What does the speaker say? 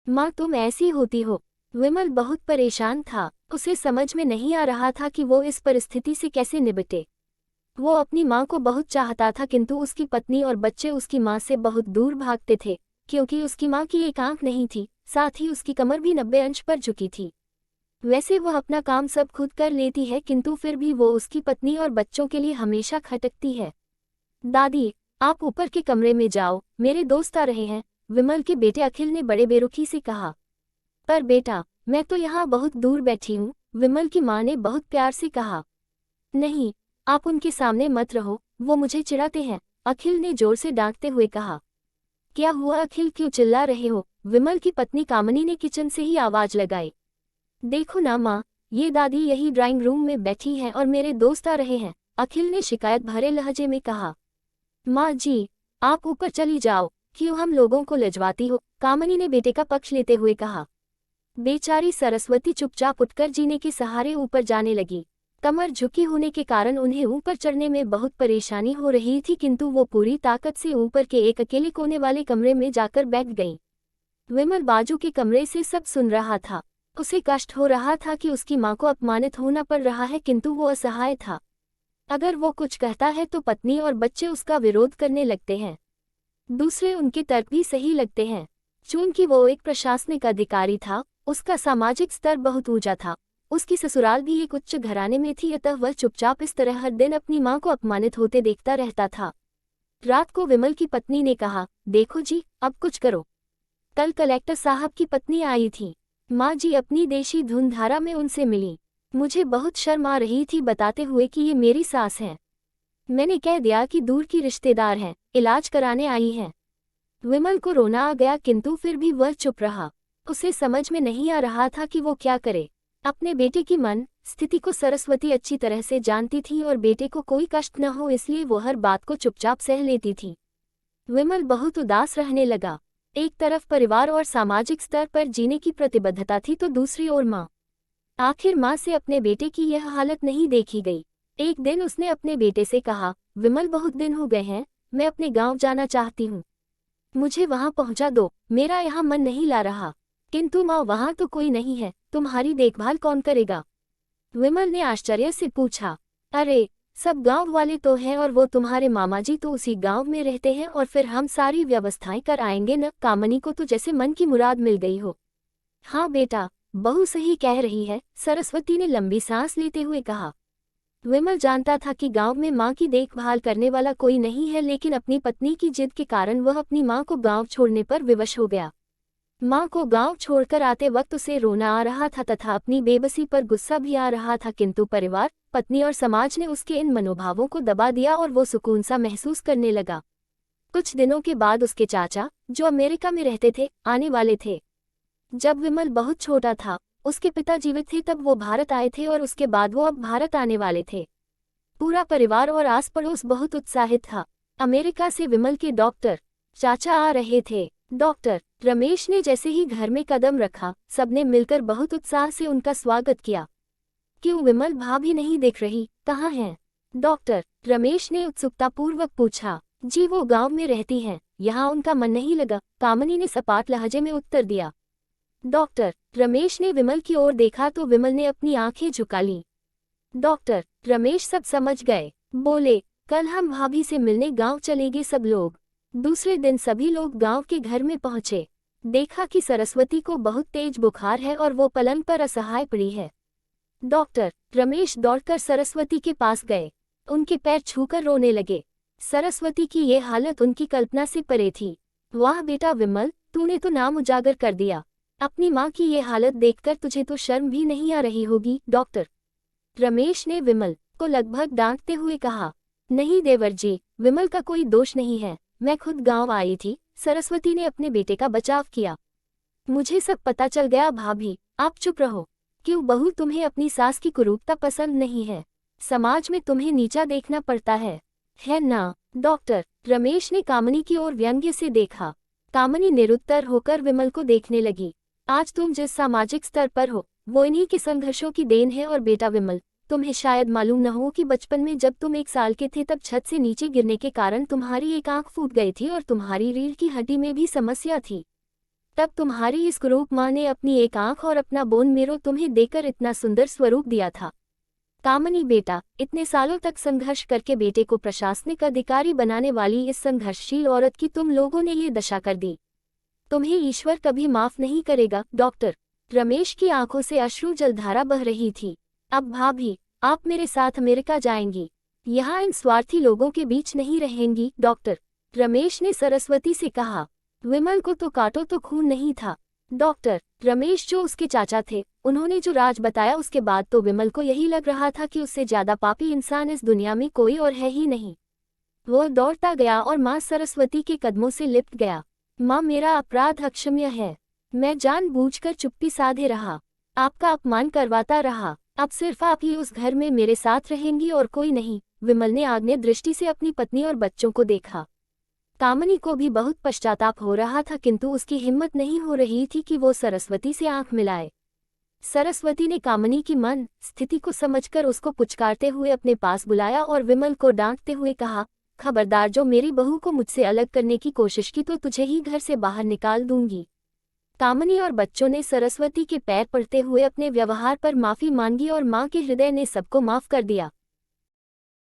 माँ तुम ऐसी होती हो। विमल बहुत परेशान था, उसे समझ में नहीं आ रहा था कि वो इस परिस्थिति से कैसे निपटे। वो अपनी माँ को बहुत चाहता था किंतु उसकी पत्नी और बच्चे उसकी माँ से बहुत दूर भागते थे, क्योंकि उसकी माँ की एक आंख नहीं थी, साथ ही उसकी कमर भी 90 अंश पर झुकी थी। वैसे वह अपना काम सब खुद कर लेती है किंतु फिर भी वो उसकी पत्नी और बच्चों के लिए हमेशा खटकती है। दादी, आप ऊपर के कमरे में जाओ, मेरे दोस्त आ रहे हैं, विमल के बेटे अखिल ने बड़े बेरुखी से कहा। पर बेटा, मैं तो यहाँ बहुत दूर बैठी हूँ, विमल की माँ ने बहुत प्यार से कहा। नहीं, आप उनके सामने मत रहो, वो मुझे चिढ़ाते हैं, अखिल ने जोर से डांटते हुए कहा। क्या हुआ अखिल, क्यों चिल्ला रहे हो? विमल की पत्नी कामनी ने किचन से ही आवाज लगाई। देखो ना माँ, ये दादी यही ड्राइंग रूम में बैठी है और मेरे दोस्त आ रहे हैं, अखिल ने शिकायत भरे लहजे में कहा। माँ जी, आप ऊपर चली जाओ, क्यों हम लोगों को लजवाती हो? कामनी ने बेटे का पक्ष लेते हुए कहा। बेचारी सरस्वती चुपचाप उठकर जीने के सहारे ऊपर जाने लगी। कमर झुकी होने के कारण उन्हें ऊपर चढ़ने में बहुत परेशानी हो रही थी किंतु वो पूरी ताकत से ऊपर के एक अकेले कोने वाले कमरे में जाकर बैठ गई। विमल बाजू के कमरे से सब सुन रहा था। उसे कष्ट हो रहा था कि उसकी माँ को अपमानित होना पड़ रहा है किंतु वो असहाय था। अगर वो कुछ कहता है तो पत्नी और बच्चे उसका विरोध करने लगते हैं। दूसरे उनके तर्क भी सही लगते हैं। चूंकि वो एक प्रशासनिक अधिकारी था, उसका सामाजिक स्तर बहुत ऊंचा था, उसकी ससुराल भी एक उच्च घराने में थी, अतः वह चुपचाप इस तरह हर दिन अपनी माँ को अपमानित होते देखता रहता था। रात को विमल की पत्नी ने कहा, देखो जी, अब कुछ करो। कल कलेक्टर साहब की पत्नी आई थी। माँ जी अपनी देशी धुनधारा में उनसे मिली। मुझे बहुत शर्म आ रही थी बताते हुए कि ये मेरी सास है। मैंने कह दिया कि दूर की रिश्तेदार हैं, इलाज कराने आई हैं। विमल को रोना आ गया किंतु फिर भी वह चुप रहा। उसे समझ में नहीं आ रहा था कि वो क्या करे। अपने बेटे की मन स्थिति को सरस्वती अच्छी तरह से जानती थी और बेटे को कोई कष्ट न हो इसलिए वो हर बात को चुपचाप सह लेती थी। विमल बहुत उदास रहने लगा। एक तरफ परिवार और सामाजिक स्तर पर जीने की प्रतिबद्धता थी तो दूसरी ओर माँ। आखिर माँ से अपने बेटे की यह हालत नहीं देखी गई। एक दिन उसने अपने बेटे से कहा, विमल बहुत दिन हो गए हैं, मैं अपने गांव जाना चाहती हूँ, मुझे वहां पहुंचा दो, मेरा यहाँ मन नहीं ला रहा। किंतु माँ वहां तो कोई नहीं है, तुम्हारी देखभाल कौन करेगा? विमल ने आश्चर्य से पूछा। अरे, सब गांव वाले तो हैं और वो तुम्हारे मामा जी तो उसी गांव में रहते हैं और फिर हम सारी व्यवस्थाएं कर आएंगे न। कामनी को तो जैसे मन की मुराद मिल गई हो। हाँ बेटा, बहू सही कह रही है, सरस्वती ने लंबी सांस लेते हुए कहा। विमल जानता था कि गांव में मां की देखभाल करने वाला कोई नहीं है लेकिन अपनी पत्नी की जिद के कारण वह अपनी मां को गांव छोड़ने पर विवश हो गया। मां को गांव छोड़कर आते वक्त उसे रोना आ रहा था तथा अपनी बेबसी पर गुस्सा भी आ रहा था किंतु परिवार, पत्नी और समाज ने उसके इन मनोभावों को दबा दिया और वो सुकून सा महसूस करने लगा। कुछ दिनों के बाद उसके चाचा, जो अमेरिका में रहते थे, आने वाले थे। जब विमल बहुत छोटा था, उसके पिता जीवित थे तब वो भारत आए थे और उसके बाद वो अब भारत आने वाले थे। पूरा परिवार और आस पड़ोस बहुत उत्साहित था। अमेरिका से विमल के डॉक्टर चाचा आ रहे थे। डॉक्टर रमेश ने जैसे ही घर में कदम रखा, सबने मिलकर बहुत उत्साह से उनका स्वागत किया। क्यों विमल भाभी नहीं दिख रही, कहाँ हैं? डॉक्टर रमेश ने उत्सुकतापूर्वक पूछा। जी वो गांव में रहती हैं, यहाँ उनका मन नहीं लगा, कामनी ने सपाट लहजे में उत्तर दिया। डॉक्टर रमेश ने विमल की ओर देखा तो विमल ने अपनी आंखें झुका लीं। डॉक्टर रमेश सब समझ गए, बोले, कल हम भाभी से मिलने गांव चलेंगे सब लोग। दूसरे दिन सभी लोग गांव के घर में पहुंचे। देखा कि सरस्वती को बहुत तेज बुखार है और वो पलंग पर असहाय पड़ी है। डॉक्टर रमेश दौड़कर सरस्वती के पास गए, उनके पैर छूकर रोने लगे। सरस्वती की ये हालत उनकी कल्पना से परे थी। वाह बेटा विमल, तूने तो नाम उजागर कर दिया। अपनी माँ की ये हालत देखकर तुझे तो शर्म भी नहीं आ रही होगी। डॉक्टर रमेश ने विमल को लगभग डांटते हुए कहा। नहीं देवर जी, विमल का कोई दोष नहीं है, मैं खुद गांव आई थी। सरस्वती ने अपने बेटे का बचाव किया। मुझे सब पता चल गया भाभी, आप चुप रहो। क्यों बहू, तुम्हें अपनी सास की कुरूपता पसंद नहीं है? समाज में तुम्हें नीचा देखना पड़ता है ना? डॉक्टर रमेश ने कामनी की ओर व्यंग्य से देखा। कामनी निरुत्तर होकर विमल को देखने लगी। आज तुम जिस सामाजिक स्तर पर हो वो इन्हीं के संघर्षों की देन है। और बेटा विमल, तुम्हें शायद मालूम न हो कि बचपन में जब तुम 1 साल के थे तब छत से नीचे गिरने के कारण तुम्हारी एक आंख फूट गई थी और तुम्हारी रीढ़ की हड्डी में भी समस्या थी। तब तुम्हारी इस क्रूप माँ ने अपनी एक आंख और अपना बोन मेरो तुम्हें देकर इतना सुंदर स्वरूप दिया था। कामनी बेटा, इतने सालों तक संघर्ष करके बेटे को प्रशासनिक अधिकारी बनाने वाली इस संघर्षशील औरत की तुम लोगों ने ये दशा कर दी। तुम्हें ईश्वर कभी माफ नहीं करेगा। डॉक्टर रमेश की आंखों से अश्रु जलधारा बह रही थी। अब भाभी, आप मेरे साथ अमेरिका जाएंगी, यहाँ इन स्वार्थी लोगों के बीच नहीं रहेंगी। डॉक्टर रमेश ने सरस्वती से कहा। विमल को तो काटो तो खून नहीं था। डॉक्टर रमेश जो उसके चाचा थे, उन्होंने जो राज बताया उसके बाद तो विमल को यही लग रहा था कि उससे ज्यादा पापी इंसान इस दुनिया में कोई और है ही नहीं। वो दौड़ता गया और माँ सरस्वती के कदमों से लिपट गया। माँ, मेरा अपराध अक्षम्य है। मैं जानबूझकर चुप्पी साधे रहा, आपका अपमान करवाता रहा। अब सिर्फ आप ही उस घर में मेरे साथ रहेंगी और कोई नहीं। विमल ने आग्नेय दृष्टि से अपनी पत्नी और बच्चों को देखा। कामनी को भी बहुत पश्चाताप हो रहा था, किंतु उसकी हिम्मत नहीं हो रही थी कि वो सरस्वती से आंख मिलाए। सरस्वती ने कामनी की मन स्थिति को समझकर उसको पुचकारते हुए अपने पास बुलाया और विमल को डांटते हुए कहा, खबरदार, जो मेरी बहू को मुझसे अलग करने की कोशिश की तो तुझे ही घर से बाहर निकाल दूंगी। कामनी और बच्चों ने सरस्वती के पैर पड़ते हुए अपने व्यवहार पर माफी मांगी और मां के हृदय ने सबको माफ कर दिया।